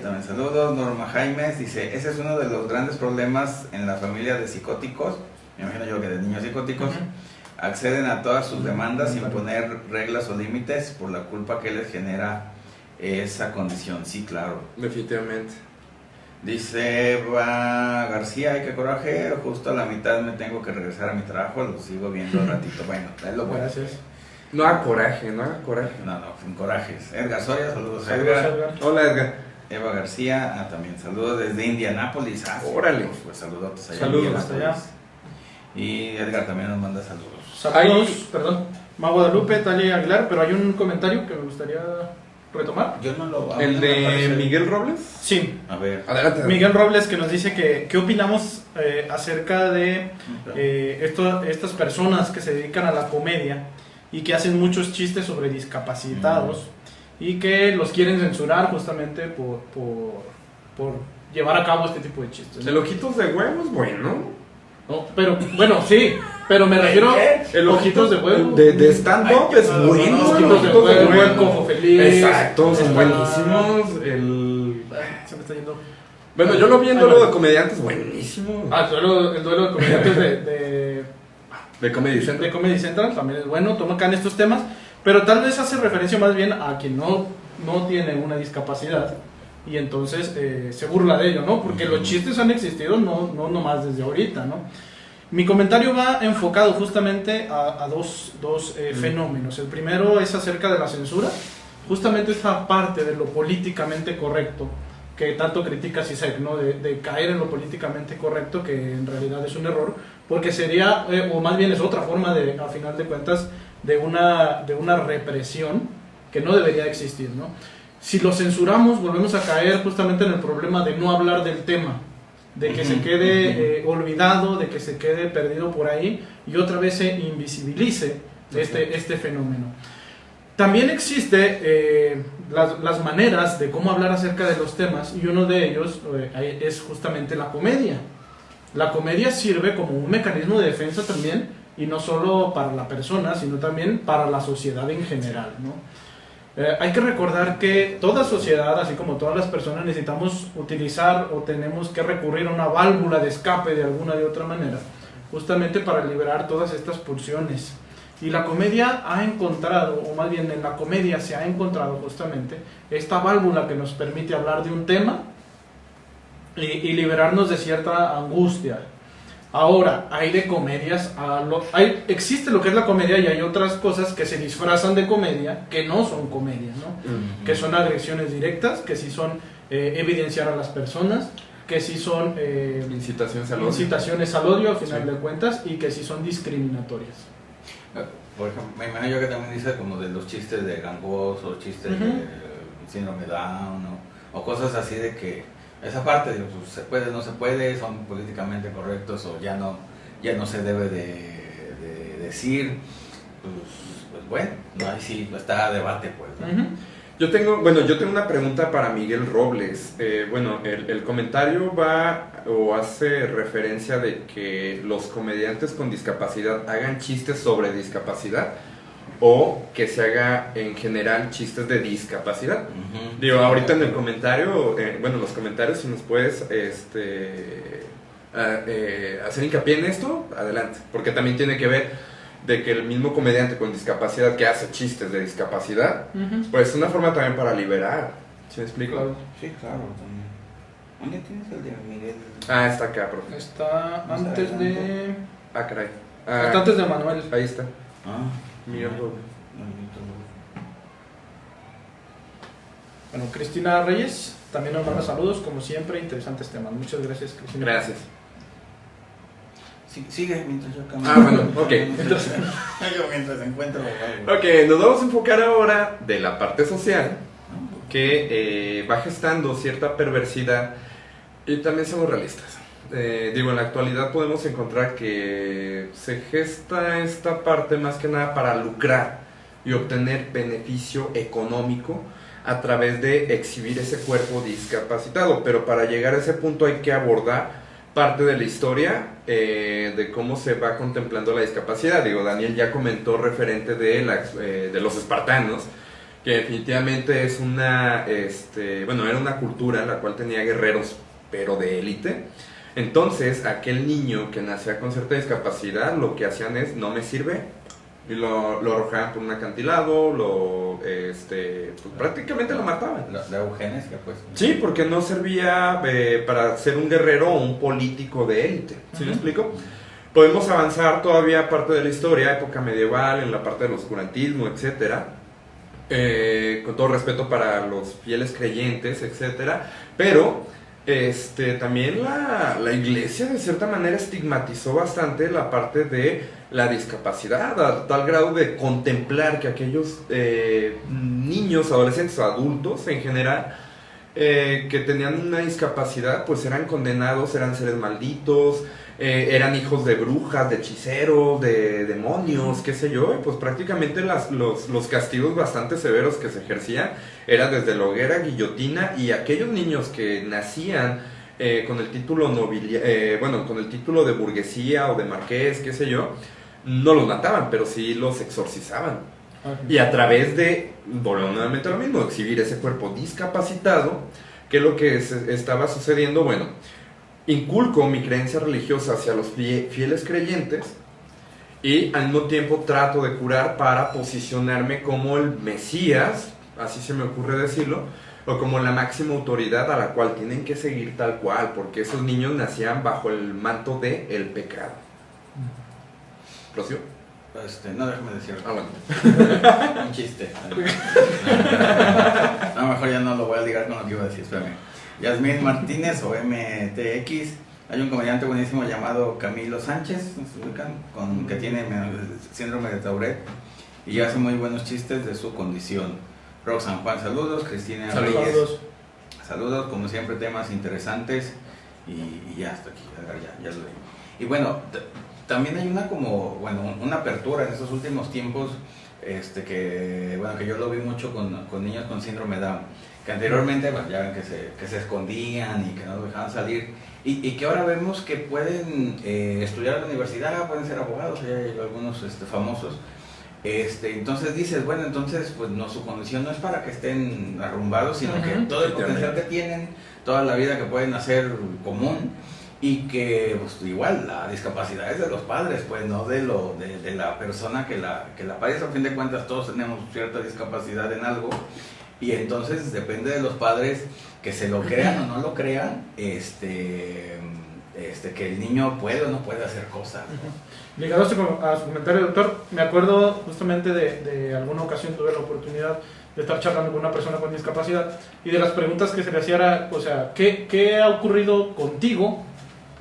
también saludos. Norma Jaimes dice, ese es uno de los grandes problemas en la familia de psicóticos, me imagino yo que de niños psicóticos, acceden a todas sus demandas sin poner reglas o límites por la culpa que les genera esa condición. Sí, claro. Definitivamente. Dice Eva García, ay, qué coraje, justo a la mitad me tengo que regresar a mi trabajo, lo sigo viendo un ratito. Bueno, es lo bueno. Gracias. No haga coraje. No, sin corajes. Edgar Soria, saludos Edgar. Hola, Edgar. Eva García, también saludos desde Indianápolis. Órale. Pues saludos allá. Saludos hasta allá. Y Edgar también nos manda saludos. Saludos, perdón. Ma Guadalupe, Talia Aguilar, pero hay un comentario que me gustaría retomar? Yo no lo... a mí ¿El no me de parece- Miguel Robles? Sí. A ver. Adelante. Miguel Robles, que nos dice que qué opinamos acerca de estas personas que se dedican a la comedia y que hacen muchos chistes sobre discapacitados y que los quieren censurar justamente por llevar a cabo este tipo de chistes. El Ojitos de Huevos, bueno. No, pero bueno, sí, pero me refiero El Ojitos de Huevo. De stand-up Ay, es no, bueno. no, Ojitos de Ojitos Huevo, el Cojo Feliz. Exacto, son Está- buenísimos. El... Se me está yendo. Bueno, yo lo vi en Ay, Duelo bueno. de Comediantes, buenísimo. El duelo de comediantes De Comedy Central. de Comedy Central también es bueno, tocan estos temas, pero tal vez hace referencia más bien a quien no tiene una discapacidad y entonces se burla de ello, ¿no? Porque los chistes han existido no nomás desde ahorita, ¿no? Mi comentario va enfocado justamente a dos fenómenos. El primero es acerca de la censura, justamente esta parte de lo políticamente correcto que tanto critica CISEC, ¿no? De caer en lo políticamente correcto, que en realidad es un error, porque sería, o más bien es otra forma de, a final de cuentas, de una represión que no debería existir, ¿no? Si lo censuramos, volvemos a caer justamente en el problema de no hablar del tema, de que se quede olvidado, de que se quede perdido por ahí y otra vez se invisibilice este fenómeno. También existe las maneras de cómo hablar acerca de los temas y uno de ellos es justamente la comedia. La comedia sirve como un mecanismo de defensa también y no solo para la persona, sino también para la sociedad en general, ¿no? Hay que recordar que toda sociedad, así como todas las personas, necesitamos utilizar o tenemos que recurrir a una válvula de escape de alguna de otra manera, justamente para liberar todas estas pulsiones. Y la comedia ha encontrado, o más bien en la comedia se ha encontrado justamente esta válvula que nos permite hablar de un tema y liberarnos de cierta angustia. Ahora, hay de comedias, existe lo que es la comedia y hay otras cosas que se disfrazan de comedia que no son comedia, ¿no? Que son agresiones directas, que sí son evidenciar a las personas, que sí son incitaciones al odio, a final de cuentas, y que sí son discriminatorias. Por ejemplo, me imagino yo que también dice como de los chistes de gangoso, chistes de síndrome de Down, o cosas así de que esa parte, digo, pues, se puede, no se puede, son políticamente correctos o ya no se debe de decir, pues bueno, no, ahí sí está a debate, pues, ¿no? Yo tengo una pregunta para Miguel Robles. Bueno, el comentario va o hace referencia de que los comediantes con discapacidad hagan chistes sobre discapacidad o que se haga en general chistes de discapacidad. Digo, ahorita en el comentario, los comentarios, si nos puedes hacer hincapié en esto, adelante, porque también tiene que ver de que el mismo comediante con discapacidad que hace chistes de discapacidad, pues es una forma también para liberar. ¿Sí me explico? Claro. Sí, claro. ¿Dónde tienes el de Miguel? Ah, está acá, profe. Está antes de... Ah, caray. Está antes de Manuel. Ahí está. Miguel Robles. Bueno, Cristina Reyes también nos manda saludos, como siempre, interesantes temas. Muchas gracias, Cristina. Gracias. Sigue mientras yo cambio. Bueno, ok. Entonces, mientras encuentro algo. Ok, nos vamos a enfocar ahora de la parte social, que va gestando cierta perversidad y también somos realistas. En la actualidad podemos encontrar que se gesta esta parte más que nada para lucrar y obtener beneficio económico a través de exhibir ese cuerpo discapacitado, pero para llegar a ese punto hay que abordar parte de la historia de cómo se va contemplando la discapacidad. Daniel ya comentó referente de los espartanos, que definitivamente es era una cultura la cual tenía guerreros, pero de élite. Entonces, aquel niño que nacía con cierta discapacidad, lo que hacían es, no me sirve, y lo arrojaban por un acantilado, pues, prácticamente lo mataban. La eugenesia, pues. Sí, porque no servía para ser un guerrero o un político de élite. ¿Sí me explico? Podemos avanzar todavía parte de la historia, época medieval, en la parte del oscurantismo, etcétera. Con todo respeto para los fieles creyentes, etcétera. Pero También la iglesia de cierta manera estigmatizó bastante la parte de la discapacidad, a tal grado de contemplar que aquellos niños, adolescentes o adultos en general que tenían una discapacidad pues eran condenados, eran seres malditos, eran hijos de brujas, de hechiceros, de demonios, qué sé yo, y pues prácticamente los castigos bastante severos que se ejercían era desde la hoguera, guillotina, y aquellos niños que nacían con el título con el título de burguesía o de marqués, qué sé yo, no los mataban, pero sí los exorcizaban. Y a través de, volvemos nuevamente a lo mismo, exhibir ese cuerpo discapacitado, que es lo que estaba sucediendo, bueno, inculco mi creencia religiosa hacia los fieles creyentes y al mismo tiempo trato de curar para posicionarme como el Mesías, así se me ocurre decirlo, o como la máxima autoridad a la cual tienen que seguir tal cual, porque esos niños nacían bajo el manto del pecado. ¿Procio? No, déjame decirlo. Ah, bueno. Un chiste. No, mejor ya no lo voy a ligar con lo que iba a decir, espérame. Yasmín Martínez o MTX. Hay un comediante buenísimo llamado Camilo Sánchez, que tiene síndrome de Tourette y hace muy buenos chistes de su condición. Roxanne Juan, saludos. Cristina Reyes, saludos. Como siempre, temas interesantes y ya hasta aquí, ya lo leí. Y bueno, también hay una apertura en estos últimos tiempos, que yo lo vi mucho con niños con síndrome Down, que anteriormente, ya ven que se escondían y que no dejaban salir, y que ahora vemos que pueden estudiar en la universidad, pueden ser abogados, hay algunos famosos. Entonces dices, bueno, entonces pues no, su condición no es para que estén arrumbados, sino que todo el potencial que tienen, toda la vida que pueden hacer común, y que pues igual la discapacidad es de los padres, pues no de la persona que la padece. A fin de cuentas todos tenemos cierta discapacidad en algo, y entonces depende de los padres que se lo crean o no lo crean, que el niño puede o no puede hacer cosas, ¿no? Ligado a su comentario, doctor, me acuerdo justamente de alguna ocasión tuve la oportunidad de estar charlando con una persona con discapacidad, y de las preguntas que se le hacía era, o sea, ¿qué ha ocurrido contigo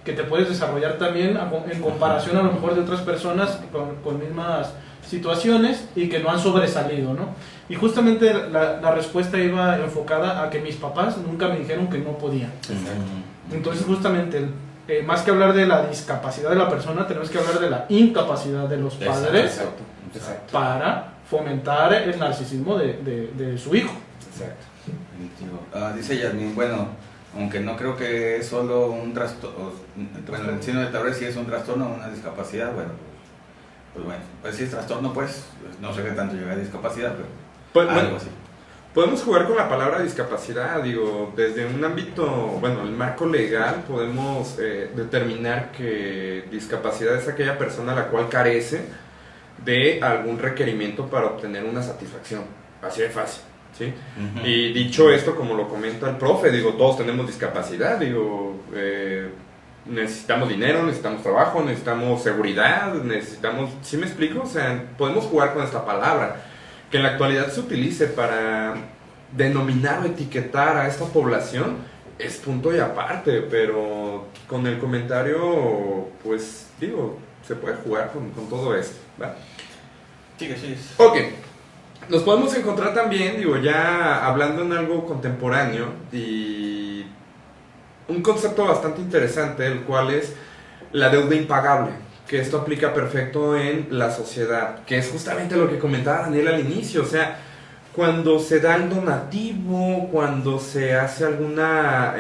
que te puedes desarrollar también en comparación a lo mejor de otras personas con mismas situaciones y que no han sobresalido, ¿no? Y justamente la respuesta iba enfocada a que mis papás nunca me dijeron que no podían. Entonces justamente, más que hablar de la discapacidad de la persona, tenemos que hablar de la incapacidad de los padres. Exacto. Para fomentar el narcisismo de su hijo. Exacto. Dice Yasmín, bueno, aunque no creo que es solo un trastorno, bueno, el síndrome de Tourette sí es un trastorno o una discapacidad, pues si es trastorno, pues no sé qué tanto llega a discapacidad, pero algo así. Podemos jugar con la palabra discapacidad, desde un ámbito, el marco legal podemos determinar que discapacidad es aquella persona a la cual carece de algún requerimiento para obtener una satisfacción, así de fácil. ¿Sí? Uh-huh. Y dicho esto, como lo comenta el profe, todos tenemos discapacidad, necesitamos dinero, necesitamos trabajo, necesitamos seguridad, ¿sí me explico? O sea, podemos jugar con esta palabra, que en la actualidad se utilice para denominar o etiquetar a esta población, es punto y aparte, pero con el comentario, pues, se puede jugar con todo esto, ¿va? Sí. Ok. Nos podemos encontrar también, ya hablando en algo contemporáneo, y un concepto bastante interesante, el cual es la deuda impagable, que esto aplica perfecto en la sociedad, que es justamente lo que comentaba Daniel al inicio. O sea, cuando se da el donativo, cuando se hace alguna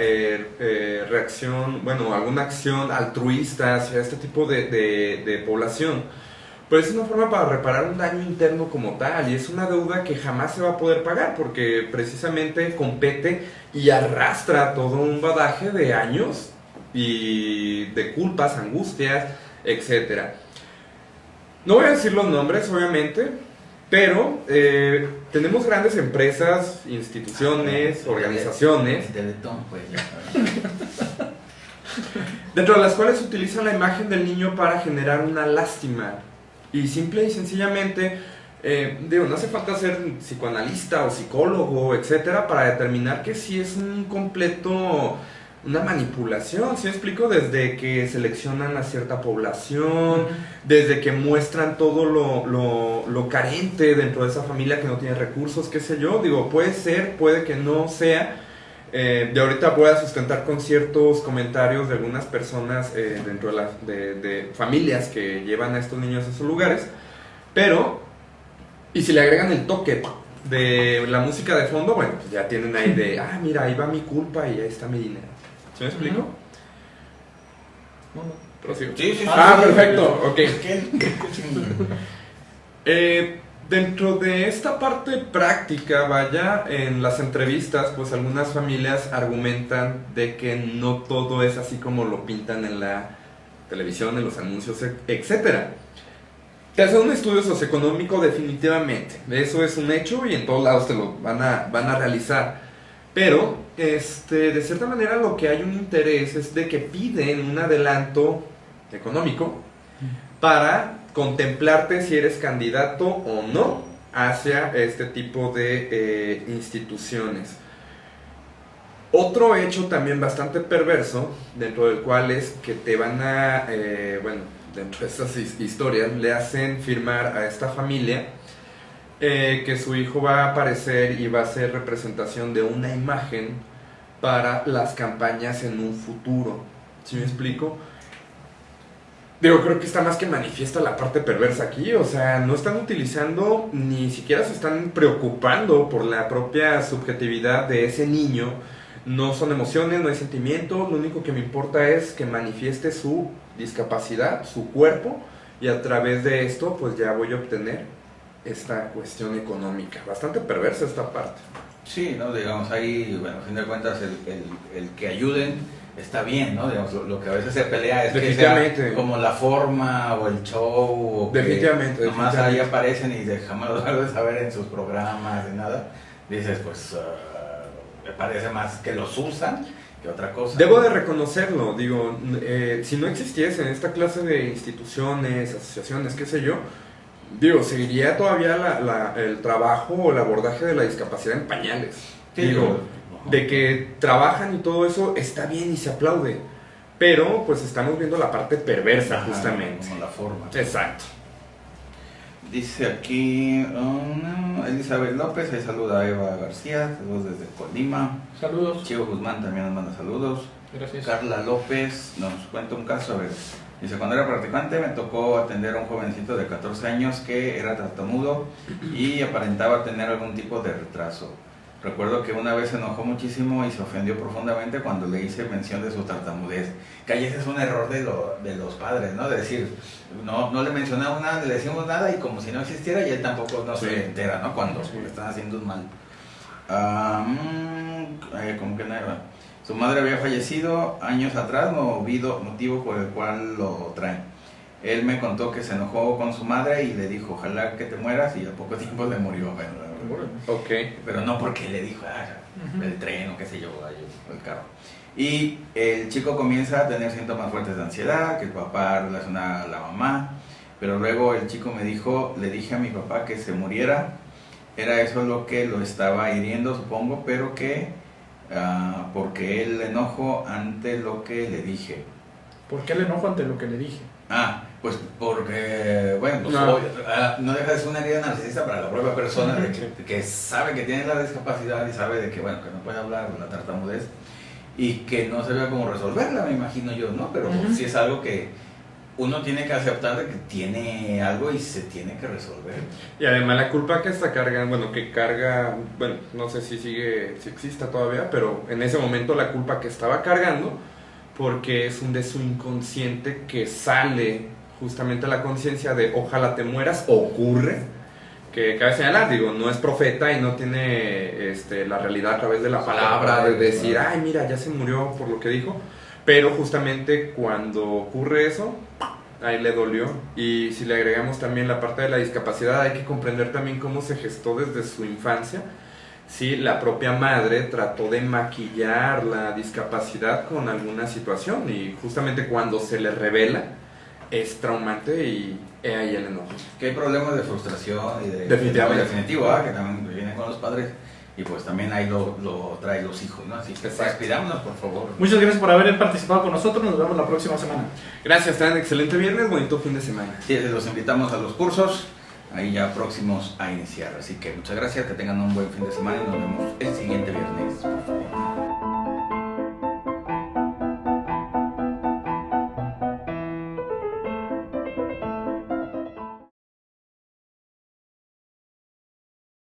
reacción, alguna acción altruista hacia este tipo de población, pues es una forma para reparar un daño interno como tal, y es una deuda que jamás se va a poder pagar, porque precisamente compete y arrastra todo un bagaje de años y de culpas, angustias, etc. No voy a decir los nombres, obviamente, pero tenemos grandes empresas, instituciones, organizaciones, dentro de las cuales utilizan la imagen del niño para generar una lástima. Y simple y sencillamente, no hace falta ser psicoanalista o psicólogo, etcétera, para determinar que sí es un completo una manipulación, ¿sí me explico? Desde que seleccionan a cierta población, desde que muestran todo lo carente dentro de esa familia que no tiene recursos, qué sé yo. Digo, puede ser, puede que no sea. De ahorita voy a sustentar con ciertos comentarios de algunas personas dentro de familias que llevan a estos niños a esos lugares. Pero, y si le agregan el toque de la música de fondo, bueno, pues ya tienen ahí de, mira, ahí va mi culpa y ahí está mi dinero. ¿Sí me explico? Prosigo. Sí. Perfecto, ok. ¿Qué? Dentro de esta parte práctica, vaya, en las entrevistas, pues algunas familias argumentan de que no todo es así como lo pintan en la televisión, en los anuncios, etcétera. Te hacen un estudio socioeconómico definitivamente, eso es un hecho y en todos lados te lo van a realizar. Pero, de cierta manera lo que hay un interés es de que piden un adelanto económico para contemplarte si eres candidato o no hacia este tipo de instituciones. Otro hecho también bastante perverso, dentro del cual es que te van a, dentro de estas historias, le hacen firmar a esta familia que su hijo va a aparecer y va a ser representación de una imagen para las campañas en un futuro. ¿Sí me explico? Digo, creo que está más que manifiesta la parte perversa aquí, o sea, no están utilizando, ni siquiera se están preocupando por la propia subjetividad de ese niño, no son emociones, no hay sentimientos, lo único que me importa es que manifieste su discapacidad, su cuerpo, y a través de esto pues ya voy a obtener esta cuestión económica, bastante perversa esta parte. Sí, ¿no? Digamos, ahí, bueno, a fin de cuentas, el que ayuden está bien, ¿no? Digamos, lo que a veces se pelea es que sea como la forma o el show, o definitivamente, que nomás ahí aparecen y jamás los vuelves a ver en sus programas ni nada. Dices, pues, me parece más que los usan que otra cosa. Debo de reconocerlo, digo, si no existiesen esta clase de instituciones, asociaciones, qué sé yo, digo, seguiría todavía el trabajo o el abordaje de la discapacidad en pañales. Sí, digo, de que trabajan y todo eso está bien y se aplaude, pero pues estamos viendo la parte perversa. Ajá, justamente. Como la forma. Exacto. Dice aquí Elizabeth López, ahí saluda a Eva García, saludos desde Colima. Saludos. Chivo Guzmán también nos manda saludos. Gracias. Carla López nos cuenta un caso, a ver. Dice, cuando era practicante me tocó atender a un jovencito de 14 años que era tartamudo y aparentaba tener algún tipo de retraso. Recuerdo que una vez se enojó muchísimo y se ofendió profundamente cuando le hice mención de su tartamudez. Que ahí ese es un error de los padres, ¿no? De decir, no le mencionamos nada, le decimos nada y como si no existiera y él tampoco no se entera, ¿no? Cuando le están haciendo un mal. Como que nada. Su madre había fallecido años atrás, motivo por el cual lo traen. Él me contó que se enojó con su madre y le dijo, ojalá que te mueras, y a poco tiempo le murió. Okay. Pero no porque le dijo, el tren o qué sé yo, el carro. Y el chico comienza a tener síntomas fuertes de ansiedad, que el papá relaciona a la mamá, pero luego el chico le dije a mi papá que se muriera, era eso lo que lo estaba hiriendo, supongo, pero que porque el enojo ante lo que le dije. ¿Por qué el enojo ante lo que le dije? Pues porque, bueno, pues no deja de ser una herida narcisista para la propia persona, de que sabe que tiene la discapacidad y sabe de que, bueno, que no puede hablar, la tartamudez, y que no sabía cómo resolverla, me imagino yo, ¿no? Pero sí es algo que uno tiene que aceptar de que tiene algo y se tiene que resolver. Y además la culpa que está cargando, no sé si exista todavía, pero en ese momento la culpa que estaba cargando, porque es un de su inconsciente que sale justamente a la conciencia de ojalá te mueras, ocurre, que cabe señalar, digo, no es profeta y no tiene la realidad a través de la palabra, de decir, ay mira, ya se murió por lo que dijo, pero justamente cuando ocurre eso, ahí le dolió. Y si le agregamos también la parte de la discapacidad, hay que comprender también cómo se gestó desde su infancia. Sí, la propia madre trató de maquillar la discapacidad con alguna situación y justamente cuando se le revela es traumante y ahí el enojo. Que hay problemas de frustración y definitivamente. Definitivo, que también vienen con los padres, y pues también ahí lo trae los hijos, ¿no? Así que despidámonos, por favor. Muchas gracias por haber participado con nosotros. Nos vemos la próxima semana. Gracias, tengan excelente viernes, bonito fin de semana. Sí, los invitamos a los cursos, ahí ya próximos a iniciar. Así que muchas gracias, que tengan un buen fin de semana y nos vemos el siguiente viernes.